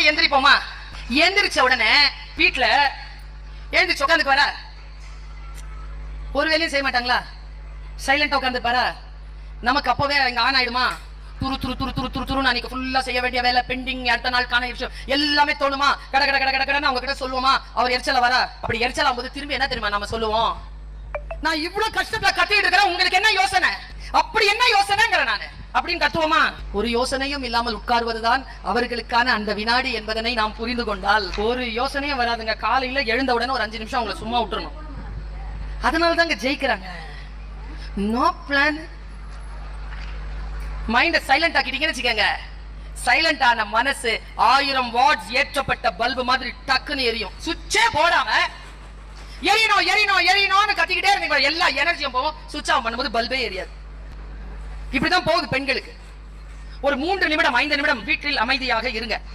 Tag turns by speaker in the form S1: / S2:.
S1: எந்திரிப்போமா? எந்திரிச்ச உடனே வீட்டுல எழுந்திரிச்சு உட்காந்துக்கு வர ஒரு வேலையும் செய்ய மாட்டாங்களா? சைலண்டா உட்காந்து பாரா. நமக்கு அப்பவே இங்க ஆன் ஆயிடுமா? துரு துரு துரு துரு துரு துரு அன்னைக்கு ஃபுல்லா செய்ய வேண்டிய வேலை பெண்டிங், அடுத்த நாள் காண விஷயம் எல்லாமே தோணுமா? கட கட கட கட கடன்னு அவங்க கிட்ட சொல்லுவோமா? அவர் எரிச்சல வரா. அப்படி எரிச்சல் ஆகும்போது திரும்பி என்ன தெரியுமா நம்ம சொல்லுவோம்? நான் இவ்வளவு கஷ்டத்துல கத்திட்டு இருக்கிறேன், உங்களுக்கு என்ன யோசனை? அப்படி என்ன யோசனைங்கிற நானு அப்படின்னு கத்துவோமா? ஒரு யோசனையும் இல்லாமல் உட்கார்வதுதான் அவர்களுக்கான அந்த வினாடி என்பதனை நாம் புரிந்து கொண்டால் ஒரு யோசனையும் வராதுங்க. காலையில எழுந்த உடனே ஒரு 5 நிமிஷம் அவங்களை சும்மா விட்டுறணும். அதனாலதாங்க ஜெயிக்கிறாங்க. நோ பிளான், மைண்ட சைலண்ட் ஆக்கிட்டீங்கன்னு வச்சுக்கோங்க. சைலண்ட் ஆன மனசு 1000 வாட்ஸ் ஏற்றப்பட்ட பல்பு மாதிரி டக்குன்னு எரியும். சுவிட்சே போடாம எரியணும் எரியணும் எரியணும்னு கத்திக்கிட்டே இருந்தீங்க, எல்லா எனர்ஜியும் போகும். சுவிட்ச் ஆஃப் பண்ணும்போது பல்பே எரியாது. இப்படிதான் போகுது பெண்களுக்கு. ஒரு 3 நிமிடம் 5 நிமிடம் வீட்டில் அமைதியாக இருங்க.